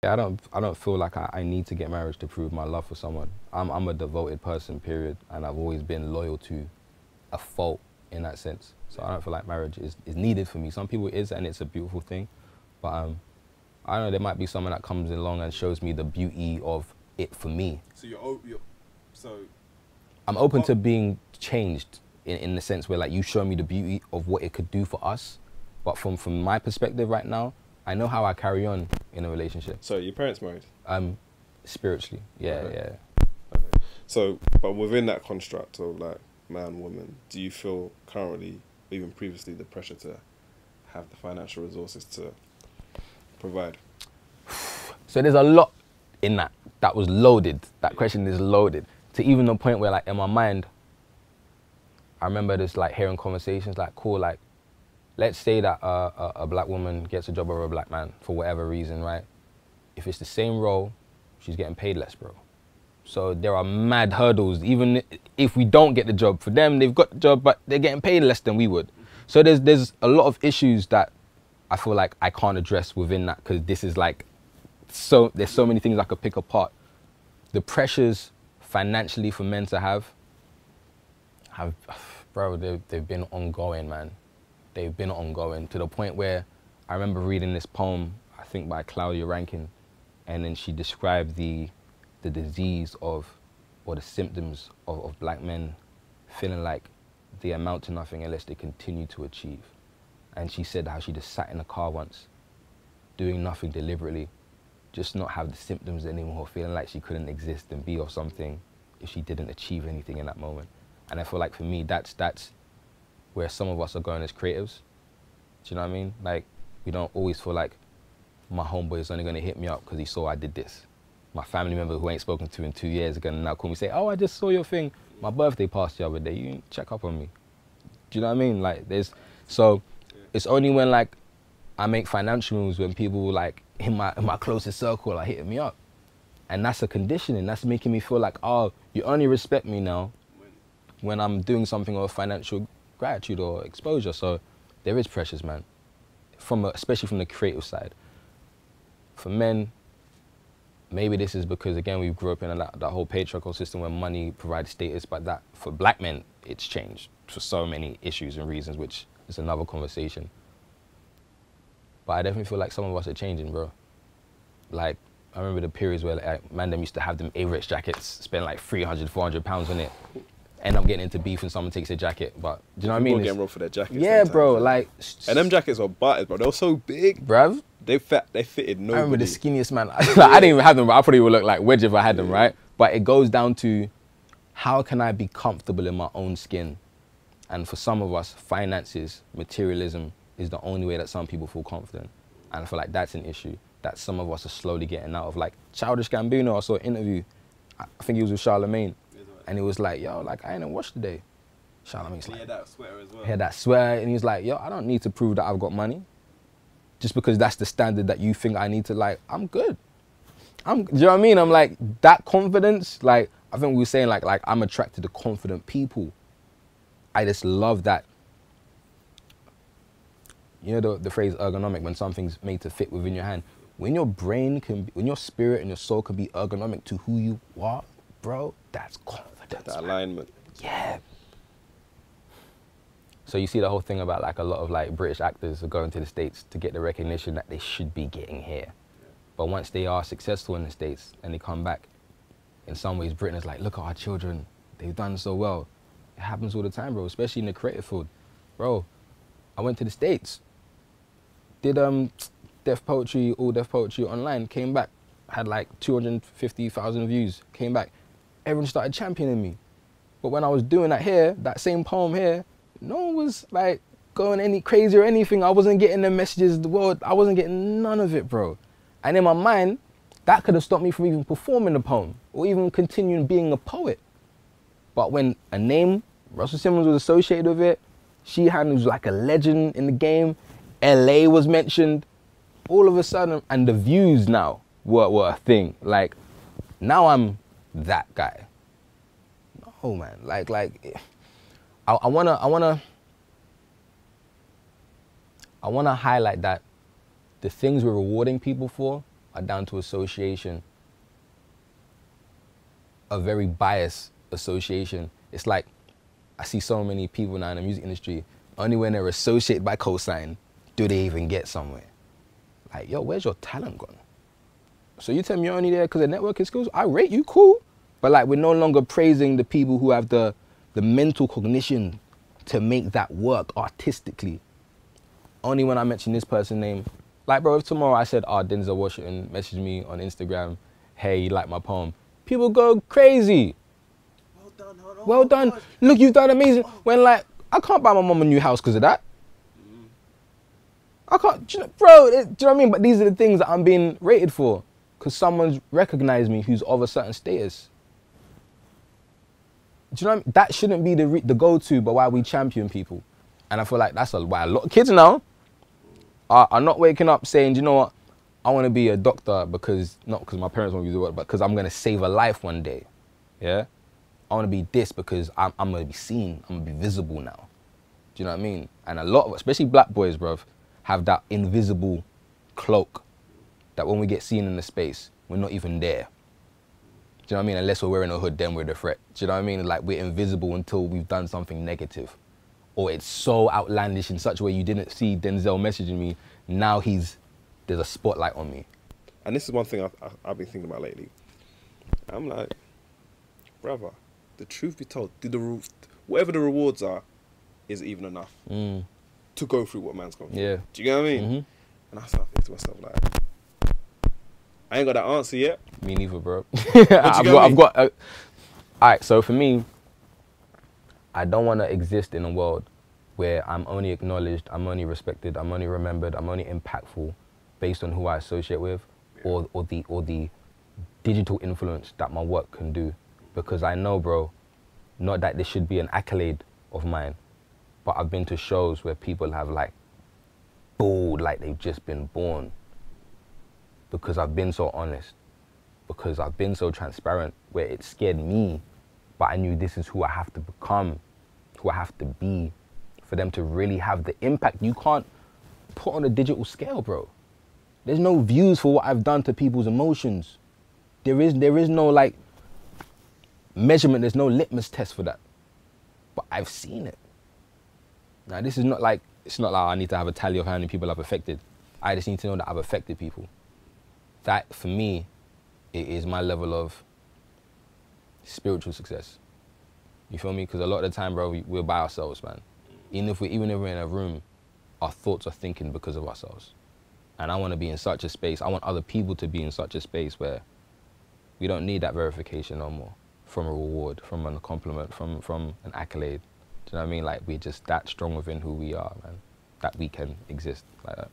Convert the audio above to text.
I don't feel like I need to get married to prove my love for someone. I'm a devoted person, period, and I've always been loyal to a fault in that sense. So I don't feel like marriage is needed for me. Some people it is, and it's a beautiful thing, but I don't know, there might be someone that comes along and shows me the beauty of it for me. So I'm open to being changed in the sense where like you show me the beauty of what it could do for us, but from my perspective right now, I know how I carry on in a relationship. So your parents married? Spiritually, yeah, Okay. yeah. Okay. So, but within that construct of like man, woman, do you feel currently, even previously, the pressure to have the financial resources to provide? So there's a lot in that. That was loaded. That question is loaded. To even the point where like in my mind, I remember just like hearing conversations like, cool, like, let's say that a black woman gets a job over a black man for whatever reason, right? If it's the same role, she's getting paid less, bro. So there are mad hurdles. Even if we don't get the job, for them, they've got the job, but they're getting paid less than we would. So there's a lot of issues that I feel like I can't address within that, because this is like, there's so many things I could pick apart. The pressures financially for men to have, bro, they've been ongoing, man. They've been ongoing to the point where I remember reading this poem, I think by Claudia Rankine, and then she described the disease of, or the symptoms of black men feeling like they amount to nothing unless they continue to achieve. And she said how she just sat in a car once, doing nothing deliberately, just not have the symptoms anymore, feeling like she couldn't exist and be of something if she didn't achieve anything in that moment. And I feel like for me, that's where some of us are going as creatives. Do you know what I mean? Like, we don't always feel like my homeboy is only gonna hit me up because he saw I did this. My family member who I ain't spoken to in 2 years are gonna now call me and say, oh, I just saw your thing. My birthday passed the other day, you didn't check up on me. Do you know what I mean? Like, so it's only when like I make financial moves when people like in my closest circle are hitting me up. And that's a conditioning. That's making me feel like, oh, you only respect me now when I'm doing something of financial gratitude or exposure. So there is pressures, man, especially from the creative side. For men, maybe this is because, again, we grew up in that whole patriarchal system where money provides status, but that for black men, it's changed for so many issues and reasons, which is another conversation. But I definitely feel like some of us are changing, bro. Like, I remember the periods where like, man, them used to have them Avrex jackets, spend like 300, 400 pounds on it, end up getting into beef and someone takes their jacket. But do you know what I mean? People getting robbed for their jackets. Yeah, bro. Like, and them jackets were butters, bro. They were so big, bruv. They fitted nobody. I remember the skinniest man. Like, I didn't even have them, but I probably would look like Wedge if I had them, right? But it goes down to how can I be comfortable in my own skin? And for some of us, finances, materialism is the only way that some people feel confident. And I feel like that's an issue that some of us are slowly getting out of. Like Childish Gambino, I saw an interview, I think he was with Charlemagne, and he was like, yo, like I ain't washed today. Charlemagne's like, he had that sweater as well. He had that sweater, and he's like, yo, I don't need to prove that I've got money. Just because that's the standard that you think I need to, like, I'm good. Do you know what I mean? I'm like, that confidence, like, I think we were saying like I'm attracted to confident people. I just love that. You know the phrase ergonomic, when something's made to fit within your hand. When your brain when your spirit and your soul can be ergonomic to who you are, bro, that's confidence. That alignment. Yeah. So you see the whole thing about like a lot of like British actors are going to the States to get the recognition that they should be getting here. But once they are successful in the States and they come back, in some ways Britain is like, look at our children, they've done so well. It happens all the time, bro, especially in the creative field. Bro, I went to the States, did all Deaf Poetry online, came back, had like 250,000 views, came back. Everyone started championing me. But when I was doing that here, that same poem here, no one was like going any crazy or anything. I wasn't getting the messages of the world. I wasn't getting none of it, bro. And in my mind, that could have stopped me from even performing the poem or even continuing being a poet. But when a name, Russell Simmons, was associated with it, Sheehan was like a legend in the game, LA was mentioned, all of a sudden, and the views now were a thing. Like, now I'm that guy. No, man, like, I wanna highlight that the things we're rewarding people for are down to association. A very biased association. It's like, I see so many people now in the music industry, only when they're associated by cosign do they even get somewhere. Like, yo, where's your talent gone? So you tell me you're only there because of networking skills? I rate you, cool. But like, we're no longer praising the people who have the mental cognition to make that work artistically. Only when I mention this person's name. Like, bro, if tomorrow I said, Denzel Washington messaged me on Instagram, hey, you like my poem? People go crazy. Well done, hold on. Well done. God. Look, you've done amazing. When like, I can't buy my mum a new house because of that. I can't, do you know, bro, do you know what I mean? But these are the things that I'm being rated for because someone's recognized me who's of a certain status. Do you know what I mean? That shouldn't be the go-to, but why we champion people. And I feel like that's why a lot of kids now are not waking up saying, do you know what? I want to be a doctor because, not because my parents want me to do it, but because I'm going to save a life one day. Yeah? I want to be this because I'm going to be seen. I'm going to be visible now. Do you know what I mean? And a lot of, especially black boys, bruv, have that invisible cloak that when we get seen in the space, we're not even there. Do you know what I mean? Unless we're wearing a hood, then we're the threat. Do you know what I mean? Like, we're invisible until we've done something negative. Or it's so outlandish in such a way you didn't see Denzel messaging me. Now there's a spotlight on me. And this is one thing I've been thinking about lately. I'm like, brother, the truth be told, whatever the rewards are, is even enough to go through what man's going through. Yeah. Do you get what I mean? Mm-hmm. And I start thinking to myself, like, I ain't got that answer yet. Me neither, bro. I've got. All right, so for me, I don't want to exist in a world where I'm only acknowledged, I'm only respected, I'm only remembered, I'm only impactful based on who I associate with, or the digital influence that my work can do. Because I know, bro, not that this should be an accolade of mine, but I've been to shows where people have like bawled like they've just been born. Because I've been so honest, because I've been so transparent, where it scared me, but I knew this is who I have to become, who I have to be, for them to really have the impact you can't put on a digital scale, bro. There's no views for what I've done to people's emotions. There is no like measurement, there's no litmus test for that. But I've seen it. Now this is not like, it's not like I need to have a tally of how many people I've affected. I just need to know that I've affected people. That, for me, it is my level of spiritual success. You feel me? Because a lot of the time, bro, we're by ourselves, man. Even if we're in a room, our thoughts are thinking because of ourselves. And I want to be in such a space, I want other people to be in such a space where we don't need that verification no more from a reward, from a compliment, from an accolade. Do you know what I mean? Like, we're just that strong within who we are, man, that we can exist like that.